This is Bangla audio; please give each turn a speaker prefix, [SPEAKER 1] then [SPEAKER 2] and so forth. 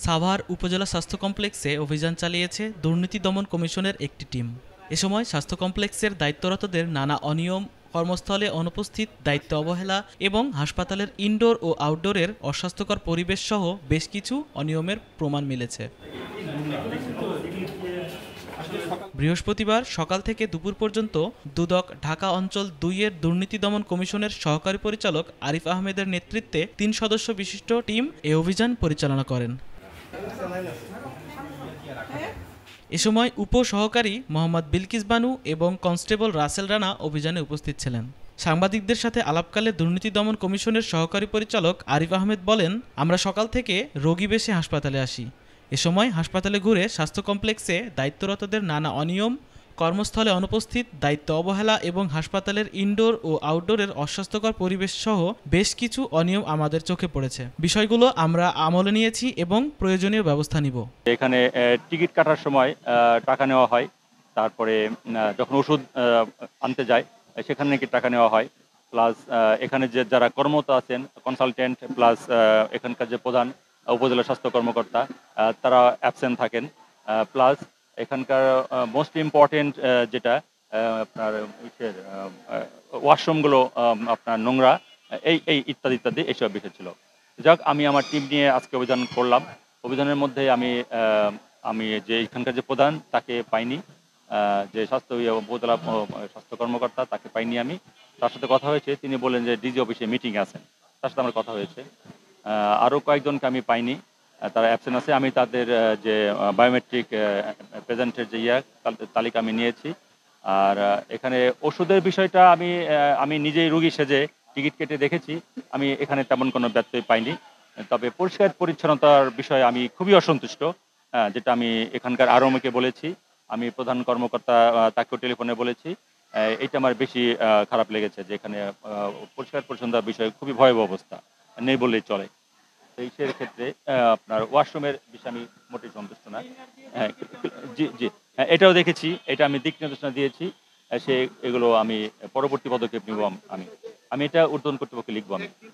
[SPEAKER 1] সাভার উপজেলা স্বাস্থ্য কমপ্লেক্সে অভিযান চালিয়েছে দুর্নীতি দমন কমিশনের একটি টিম। এ সময় স্বাস্থ্য কমপ্লেক্সের দায়িত্বরতদের নানা অনিয়ম, কর্মস্থলে অনুপস্থিত, দায়িত্ব অবহেলা এবং হাসপাতালের ইনডোর ও আউটডোরের অস্বাস্থ্যকর পরিবেশ সহ বেশ কিছু অনিয়মের প্রমাণ মিলেছে। বৃহস্পতিবার সকাল থেকে দুপুর পর্যন্ত দুদক ঢাকা অঞ্চল ২-এর দুর্নীতি দমন কমিশনের সহকারী পরিচালক আরিফ আহমেদের নেতৃত্বে ৩ সদস্য বিশিষ্ট টিম এ অভিযান পরিচালনা করেন। এ সময় উপসহকারী মোহাম্মদ বিলকিস বানু এবং কনস্টেবল রাসেল রানা অভিযানে উপস্থিত ছিলেন। সাংবাদিকদের সাথে আলাপকালে দুর্নীতি দমন কমিশনের সহকারী পরিচালক আরিফ আহমেদ বলেন, আমরা সকাল থেকে রোগী বেশে হাসপাতালে আসি। এ সময় হাসপাতালে ঘুরে স্বাস্থ্য কমপ্লেক্সে দায়িত্বরতদের নানা অনিয়ম, কর্মস্থলে অনুপস্থিত, দায়িত্ব অবহেলা এবং হাসপাতালের ইনডোর ও আউটডোরের অস্বাস্থ্যকর পরিবেশ সহ বেশ কিছু অনিয়ম আমাদের চোখে পড়েছে। বিষয়গুলো আমরা আমলে নিয়েছি এবং প্রয়োজনীয় ব্যবস্থা নিব।
[SPEAKER 2] এখানে টিকিট কাটার সময় টাকা নেওয়া হয়, তারপরে যখন ওষুধ আনতে যায় সেখানে নাকি টাকা নেওয়া হয়, প্লাস এখানে যে যারা কর্মরত আছেন কনসালটেন্ট প্লাস এখানকার যে প্রধান উপজেলা স্বাস্থ্য কর্মকর্তা তারা অ্যাবসেন্ট থাকেন, প্লাস এখানকার মোস্ট ইম্পর্টেন্ট যেটা আপনার ওয়াশরুমগুলো আপনার নোংরা, এই ইত্যাদি ইত্যাদি এইসব বিষয় ছিল। যাক, আমি আমার টিম নিয়ে আজকে অভিযান করলাম। অভিযানের মধ্যে আমি যে এখানকার যে প্রধান তাকে পাইনি, যে উপজেলা স্বাস্থ্য কর্মকর্তা তাকে পাইনি আমি। তার সাথে কথা হয়েছে, তিনি বললেন যে ডিজি অফিসে মিটিং আছেন, তার সাথে আমার কথা হয়েছে। আরও কয়েকজনকে আমি পাইনি, তারা অ্যাবসেন্ট আছে। আমি তাদের যে বায়োমেট্রিক প্রেজেন্টের যে তালিকা আমি নিয়েছি। আর এখানে ওষুধের বিষয়টা আমি নিজেই রুগী সেজে টিকিট কেটে দেখেছি, আমি এখানে তেমন কোনো ব্যত্যয় পাইনি। তবে পরিষ্কার পরিচ্ছন্নতার বিষয়ে আমি খুবই অসন্তুষ্ট, যেটা আমি এখানকার আরএমওকে বলেছি, আমি প্রধান কর্মকর্তা তাকেও টেলিফোনে বলেছি। এইটা আমার বেশি খারাপ লেগেছে যে এখানে পরিষ্কার পরিচ্ছন্নতার বিষয়ে খুবই ভয়াবহ অবস্থা, নেই বললেই চলে। এইসের ক্ষেত্রে আপনার ওয়াশরুমের বিষয়ে আমি মোটেই সন্তুষ্ট না। হ্যাঁ, জি, জি। হ্যাঁ, এটাও দেখেছি, এটা আমি দিক নির্দেশনা দিয়েছি। এগুলো আমি পরবর্তী পদক্ষেপ নিব। আমি এটা ঊর্ধ্বতন কর্তৃপক্ষে লিখব আমি।